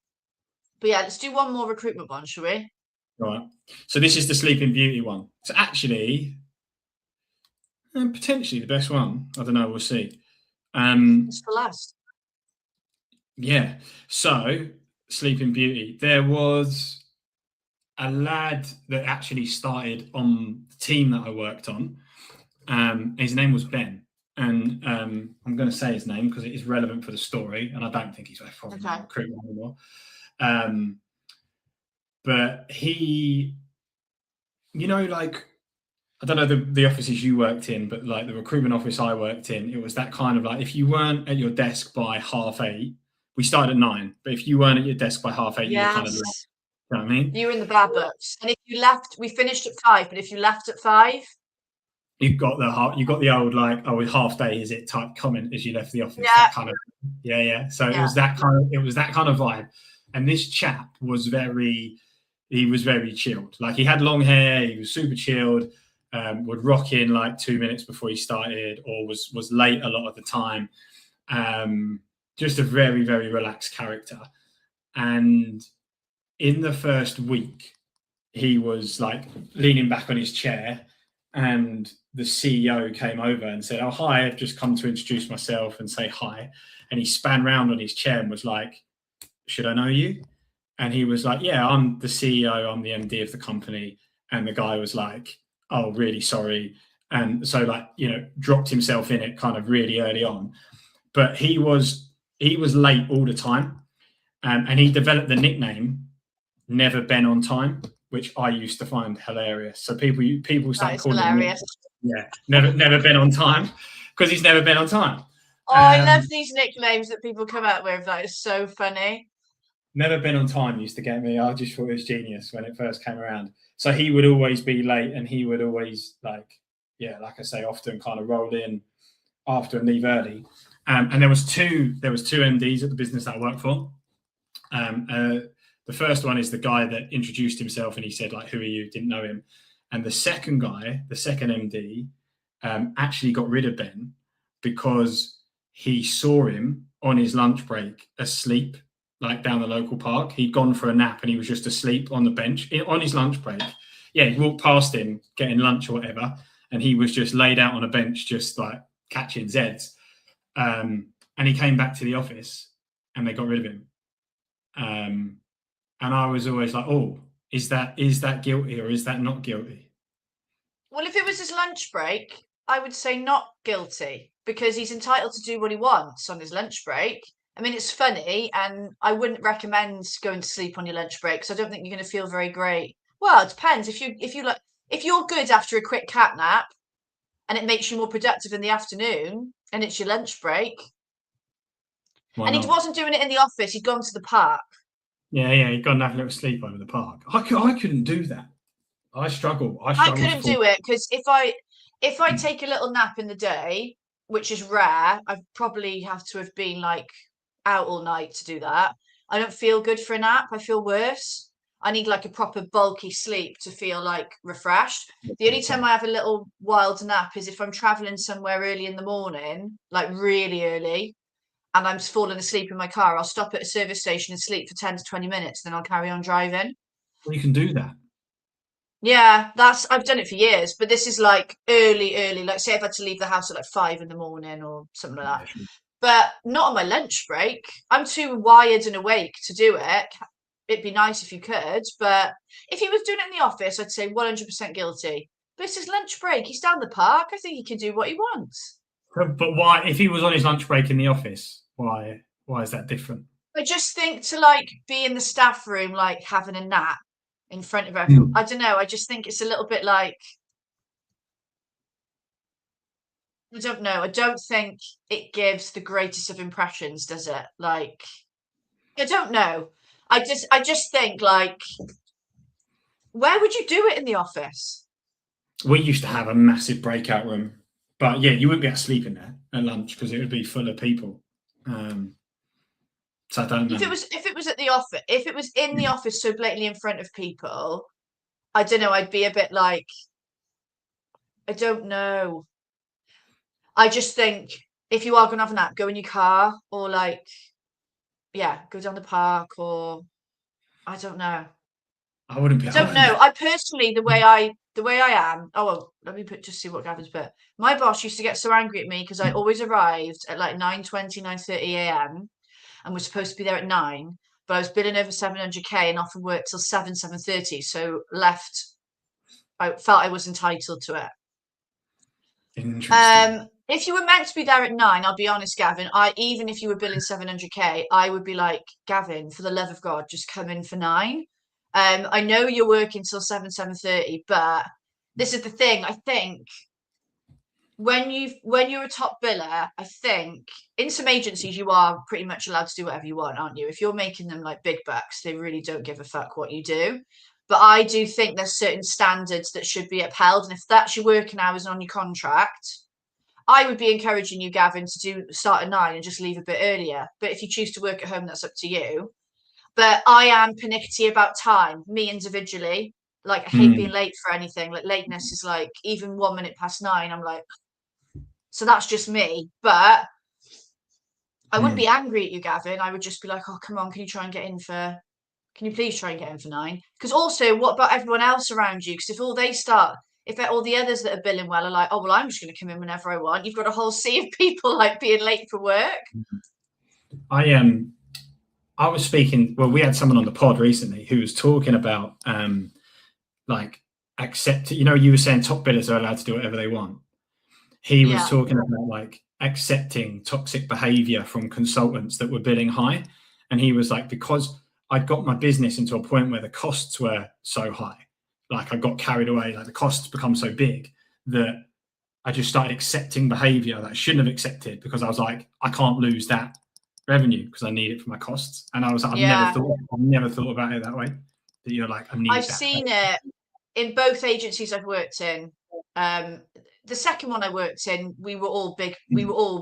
A: But yeah, let's do one more recruitment one, shall we?
B: All right. So this is the Sleeping Beauty one. So actually... potentially the best one. I don't know. We'll see.
A: It's the last.
B: Yeah. So, Sleeping Beauty. There was a lad that actually started on the team that I worked on. His name was Ben. And I'm going to say his name because it is relevant for the story. And I don't think he's probably not recruitment anymore. But he, I don't know the offices you worked in, but like the recruitment office I worked in, it was that kind of like, if you weren't at your desk by 8:30, we started at 9, but if you weren't at your desk by 8:30, you were kind of late. You know what I mean?
A: You were in the bad books. And if you left, we finished at 5, but if you left at 5,
B: you got the old like, oh, half day is it type comment as you left the office.
A: Yeah.
B: Kind of, yeah. So it was that kind of vibe. And this chap was very chilled. Like he had long hair, he was super chilled. Would rock in like 2 minutes before he started, or was late a lot of the time. Just a very, very relaxed character. And in the first week, he was like leaning back on his chair, and the CEO came over and said, "Oh, hi, I've just come to introduce myself and say hi." And he span round on his chair and was like, "Should I know you?" And he was like, "Yeah, I'm the CEO, I'm the MD of the company." And the guy was like, "Oh, really sorry." And so dropped himself in it kind of really early on. But he was late all the time. And he developed the nickname Never Been on Time, which I used to find hilarious. So people start calling him never been on time, because he's never been on time.
A: Oh, I love these nicknames that people come up with. That is so funny.
B: Never Been on Time used to get me. I just thought it was genius when it first came around. So he would always be late, and he would always like I say, often kind of roll in after and leave early. And there was two MDs at the business that I work for. The first one is the guy that introduced himself, and he said like, "Who are you?" Didn't know him. And the second guy, the second MD, actually got rid of Ben because he saw him on his lunch break asleep, like down the local park. He'd gone for a nap and he was just asleep on the bench on his lunch break. Yeah, he walked past him getting lunch or whatever, and he was just laid out on a bench, just like catching Zeds. And he came back to the office and they got rid of him. And I was always like, oh, is that guilty or is that not guilty?
A: Well, if it was his lunch break, I would say not guilty, because he's entitled to do what he wants on his lunch break. I mean, it's funny, and I wouldn't recommend going to sleep on your lunch break because I don't think you're going to feel very great. Well, it depends. If you're good after a quick cat nap and it makes you more productive in the afternoon and it's your lunch break.
B: Why
A: And
B: not?
A: he wasn't doing it in the office, he'd gone to the park.
B: Yeah, he'd gone and have a little sleep over the park. I couldn't do that. I struggle.
A: I couldn't do it because if I take a little nap in the day, which is rare, I probably have to have been like out all night to do that. I don't feel good for a nap. I feel worse. I need like a proper bulky sleep to feel like refreshed. The only time I have a little wild nap is if I'm traveling somewhere early in the morning, like really early, and I'm falling asleep in my car. I'll stop at a service station and sleep for 10 to 20 minutes, then I'll carry on driving.
B: Well, you can do that.
A: Yeah, I've done it for years, but this is like early, like say I've had to leave the house at like 5 in the morning or something like that. But not on my lunch break. I'm too wired and awake to do it. It'd be nice if you could, but if he was doing it in the office, I'd say 100% guilty. But it's his lunch break. He's down the park. I think he can do what he wants.
B: But why, if he was on his lunch break in the office, why is that different?
A: I just think to like be in the staff room, like having a nap in front of everyone. I don't know. I just think it's a little bit like, I don't know. I don't think it gives the greatest of impressions, does it? Like, I don't know. I just think like, where would you do it in the office?
B: We used to have a massive breakout room, but yeah, you wouldn't be able to sleep in there at lunch because it would be full of people. So I don't know.
A: If it was at the office, if it was in the office so blatantly in front of people, I don't know. I'd be a bit like, I don't know. I just think if you are going to have a nap, go in your car or like, yeah, go down the park or I don't know.
B: I wouldn't be.
A: I don't know. I personally, the way I am. Oh well, let me just see what Gavin's put. My boss used to get so angry at me because I always arrived at like 9:20, 9:30 a.m. and was supposed to be there at 9, but I was billing over 700k and often worked till 7:30. So left. I felt I was entitled to it.
B: Interesting.
A: If you were meant to be there at 9, I'll be honest, Gavin, even if you were billing 700k, I would be like, Gavin, for the love of God, just come in for 9. I know you're working till 7:30, but this is the thing. I think when you're a top biller, I think in some agencies you are pretty much allowed to do whatever you want, aren't you? If you're making them like big bucks, they really don't give a fuck what you do. But I do think there's certain standards that should be upheld, and if that's your working hours on your contract, I would be encouraging you, Gavin, to start at 9 and just leave a bit earlier. But if you choose to work at home, that's up to you. But I am pernickety about time, me individually. Like, I hate being late for anything. Like, lateness is like, even 1 minute past 9, I'm like, so that's just me. But I wouldn't be angry at you, Gavin. I would just be like, oh, come on, can you please try and get in for 9? Because also, what about everyone else around you? Because if all the others that are billing well are like, oh, well, I'm just going to come in whenever I want, you've got a whole sea of people like being late for work.
B: I was speaking, well, we had someone on the pod recently who was talking about like accepting, you were saying top billers are allowed to do whatever they want. He was talking about like accepting toxic behavior from consultants that were billing high. And he was like, because I got my business into a point where the costs were so high, like I got carried away, like the costs become so big that I just started accepting behavior that I shouldn't have accepted because I was like, I can't lose that revenue because I need it for my costs. And I was like, I've never thought about it that way. That you're like,
A: I've seen it in both agencies I've worked in. The second one I worked in, we were all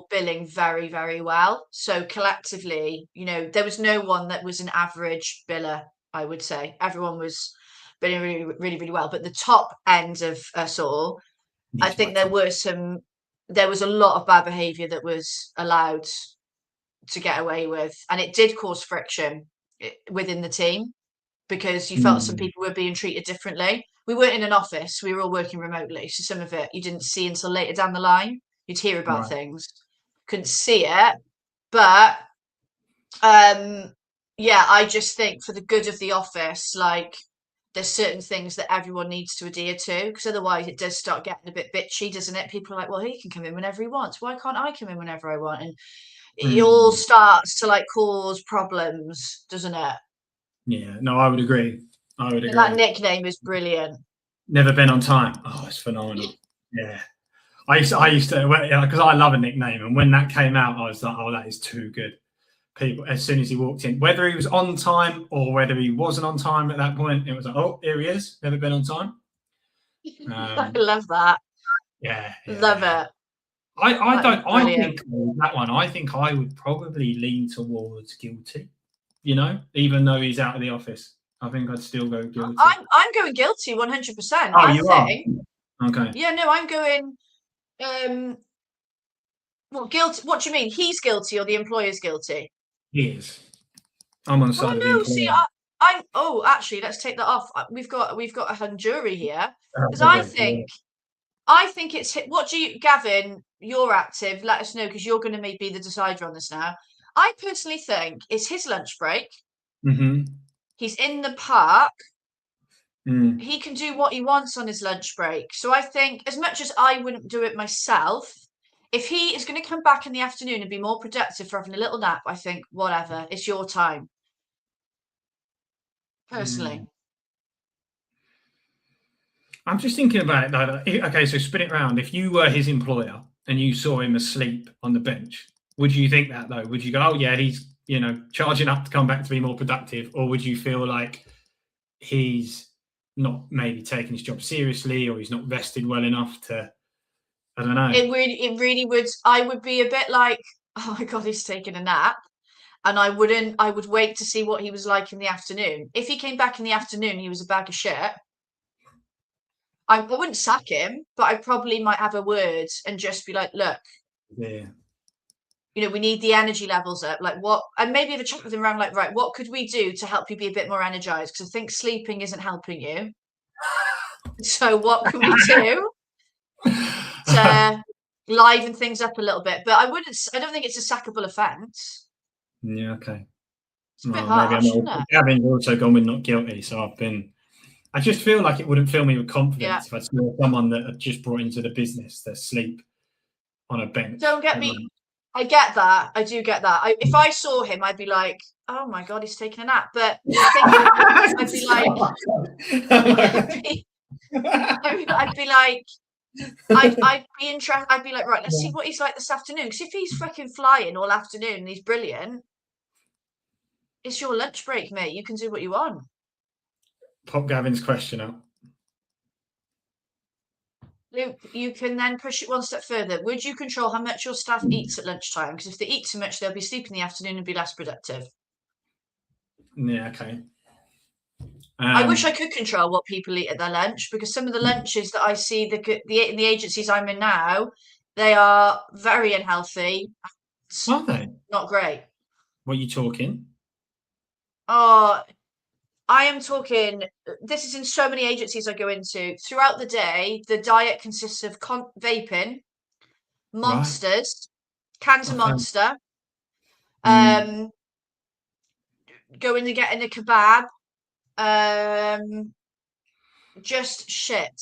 A: billing very, very well. So collectively, there was no one that was an average biller, I would say. Everyone was billing really, really, really well. But the top end of us all, I think there were some there was a lot of bad behaviour that was allowed to get away with, and it did cause friction within the team because you felt some people were being treated differently. We weren't in an office, we were all working remotely, so some of it you didn't see until later down the line. You'd hear about things, couldn't see it, but yeah, I just think for the good of the office, like, there's certain things that everyone needs to adhere to, because otherwise it does start getting a bit bitchy, doesn't it? People are like, well, he can come in whenever he wants, why can't I come in whenever I want? And it all starts to like cause problems, doesn't it?
B: Yeah, no, I would agree.
A: And that nickname is brilliant.
B: Never been on time. Oh, it's phenomenal. Yeah. I used to, because I love a nickname, and when that came out, I was like, oh, that is too good. People, as soon as he walked in, whether he was on time or whether he wasn't on time at that point, it was like, oh, here he is, never been on time.
A: I love that.
B: Yeah,
A: love it.
B: I think that one, I think I would probably lean towards guilty, you know, even though he's out of the office. I think I'd still go guilty.
A: I'm going guilty 100%.
B: Oh, you are? Okay.
A: Yeah, no, I'm going well, guilty. What do you mean? He's guilty or the employer's guilty?
B: He is. I'm on the side of the employer.
A: See, I'm actually, let's take that off. We've got a hung jury here, because I think it's, what do you, Gavin, you're active, let us know, because you're going to be the decider on this now. I personally think it's his lunch break. He's in the park. He can do what he wants on his lunch break. So I think, as much as I wouldn't do it myself, if he is going to come back in the afternoon and be more productive for having a little nap, I think, whatever, it's your time. Personally.
B: I'm just thinking about it though. Okay, so spin it around. If you were his employer and you saw him asleep on the bench, would you think that though? Would you go, oh yeah, he's, you know, charging up to come back to be more productive? Or would you feel like he's not maybe taking his job seriously, or he's not rested well enough to, I don't know.
A: It really would. I would be a bit like, oh my God, he's taking a nap. And I would wait to see what he was like in the afternoon. If he came back in the afternoon, he was a bag of shit, I wouldn't sack him, but I probably might have a word and just be like, look,
B: yeah,
A: you know, we need the energy levels up. Like, what, and maybe have a chat with him around, like, right, what could we do to help you be a bit more energized? Because I think sleeping isn't helping you. So what can we do to liven things up a little bit? But I don't think it's a sackable offence.
B: Yeah, okay.
A: It's a bit harsh, isn't it?
B: Gavin's also gone with not guilty, so I just feel like it wouldn't fill me with confidence if I saw someone that had just brought into the business to sleep on a bench.
A: Don't get me. I get that. I do get that. If I saw him, I'd be like, oh my God, he's taking a nap. But I think I'd be interested. I'd be like, right, let's see what he's like this afternoon. Because if he's fucking flying all afternoon and he's brilliant, it's your lunch break, mate. You can do what you want.
B: Pop Gavin's question out.
A: Luke, you can then push it one step further. Would you control how much your staff eats at lunchtime? Because if they eat too much, they'll be sleeping in the afternoon and be less productive.
B: Yeah, okay.
A: I wish I could control what people eat at their lunch, because some of the lunches that I see in the agencies I'm in now, they are very unhealthy.
B: Are they?
A: Not great.
B: What are you talking?
A: Oh, I am talking, this is in so many agencies I go into. Throughout the day, the diet consists of vaping, monsters, cans of Monster, going and getting a kebab, just shit.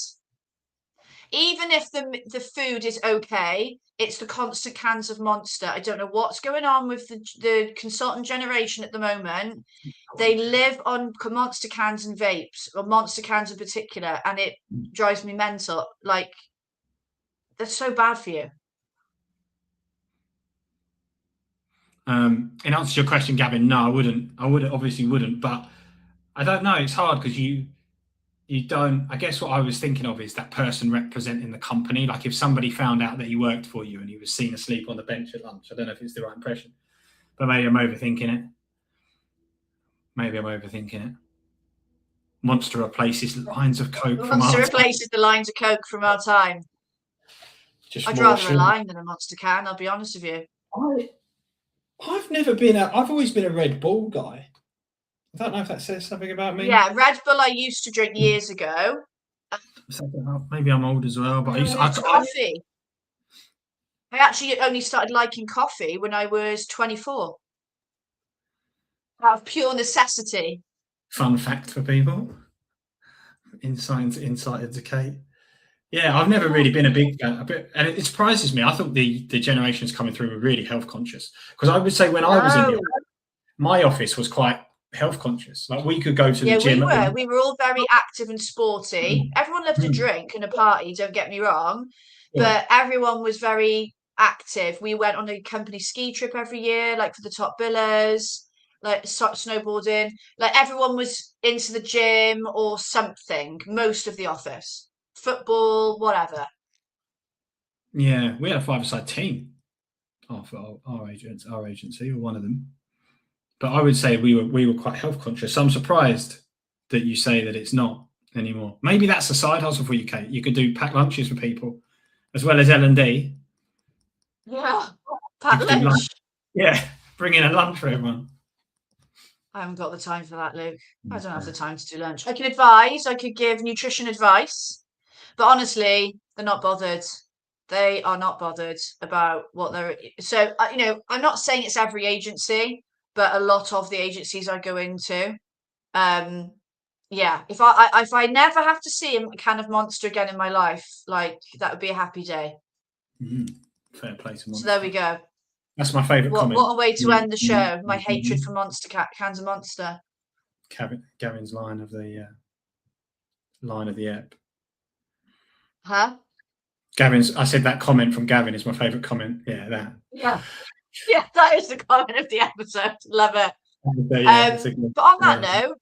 A: Even if the food is okay, it's the constant cans of Monster. I don't know what's going on with the consultant generation at the moment. They live on Monster cans and vapes, or Monster cans in particular, and it drives me mental. Like, that's so bad for you.
B: In answer to your question, Gavin, no, I wouldn't. I obviously wouldn't, but I don't know. It's hard because you don't. I guess what I was thinking of is that person representing the company. Like if somebody found out that he worked for you and he was seen asleep on the bench at lunch, I don't know if it's the right impression, but maybe I'm overthinking it. Monster replaces lines of coke from our time.
A: Monster replaces the lines of coke from our time.
B: Just
A: I'd
B: more
A: rather a
B: sugar.
A: lime than a Monster can, I'll be honest with you.
B: I've never been I've always been a Red Bull guy. I don't know if that says something about me.
A: Yeah, Red Bull I used to drink years ago.
B: Maybe I'm old as well, but I used
A: To coffee. I actually only started liking coffee when I was 24. Out of pure necessity.
B: Fun fact for people. Insight into Kate. Yeah, I've never really been a big fan, and it surprises me. I thought the generations coming through were really health conscious, because I would say when I was in my office was quite health conscious. Like we could go to the gym.
A: We were all very active and sporty. Everyone loved a drink and a party, don't get me wrong, but everyone was very active. We went on a company ski trip every year, like for the top billers, like snowboarding. Like everyone was into the gym or something. Most of the office, football, whatever.
B: Yeah, we had a five-a-side team. For our agency, or one of them. But I would say we were quite health conscious. So I'm surprised that you say that it's not anymore. Maybe that's a side hustle for you, Kate. You could do packed lunches for people, as well as L&D.
A: Yeah, packed lunch.
B: Yeah, bring in a lunch for everyone.
A: I haven't got the time for that, Luke. I don't have the time to do lunch. I can advise. I could give nutrition advice, but honestly, they're not bothered. They are not bothered about what they're. So I'm not saying it's every agency, but a lot of the agencies I go into, yeah, if I never have to see a can of Monster again in my life, like that would be a happy day.
B: Fair play to Monster.
A: So there we go.
B: That's my favourite comment.
A: What a way to end the show. My hatred for Monster cans of Monster.
B: Gavin's line of the app.
A: Huh?
B: I said that comment from Gavin is my favourite comment. Yeah, that.
A: Yeah. Yeah, that is the comment of the episode. Love it. But on that note,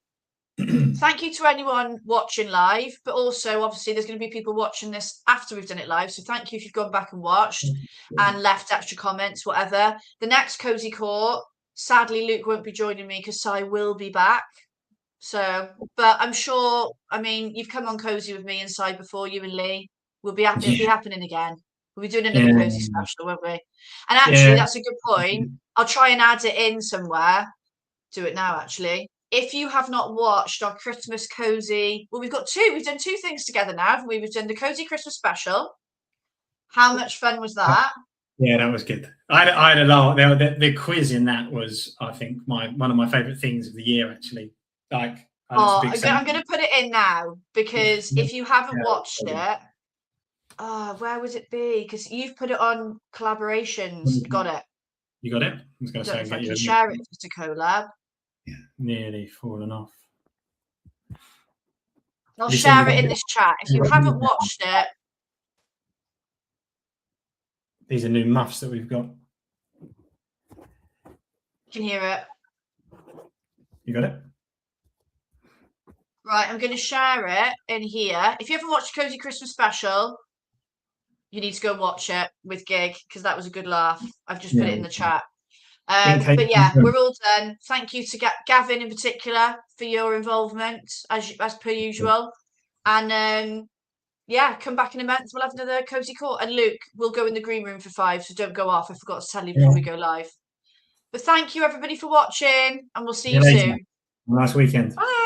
A: thank you to anyone watching live, but also obviously there's going to be people watching this after we've done it live. So thank you if you've gone back and watched and left extra comments, whatever. The next KOSI Kourt, sadly, Luke won't be joining me because I will be back. So, but I'm sure, I mean, you've come on KOSI with me inside before, you and Lee. It'll be happening again. We'll be doing another KOSI special, won't we? And actually, that's a good point. I'll try and add it in somewhere. Do it now, actually. If you have not watched our Christmas KOSI, well, we've done two things together now, haven't we? We've done the KOSI Christmas special. How much fun was that?
B: Yeah, that was good. I had a lot. The quiz in that was, I think, one of my favourite things of the year, actually. Like,
A: I'm going to put it in now, because if you haven't watched it, where would it be? Because you've put it on collaborations. Got it.
B: You got it? I was going to say,
A: if I can share it to collab.
B: Yeah, nearly fallen off.
A: I'll share it in this chat. If you haven't watched it.
B: These are new muffs that we've got.
A: You can hear it.
B: You got it?
A: Right, I'm going to share it in here. If you haven't watched the KOSI Christmas special, you need to go watch it with Giig, because that was a good laugh. I've just put it in the chat. But yeah, we're all done. Thank you to Gavin in particular for your involvement, as per usual. And yeah, come back in a month. We'll have another KOSI Kourt. And Luke, we'll go in the green room for 5, so don't go off. I forgot to tell you before we go live. But thank you, everybody, for watching, and we'll see you soon.
B: Nice weekend.
A: Bye.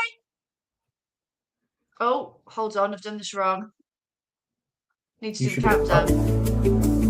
A: Oh, hold on. I've done this wrong. Need to do the countdown.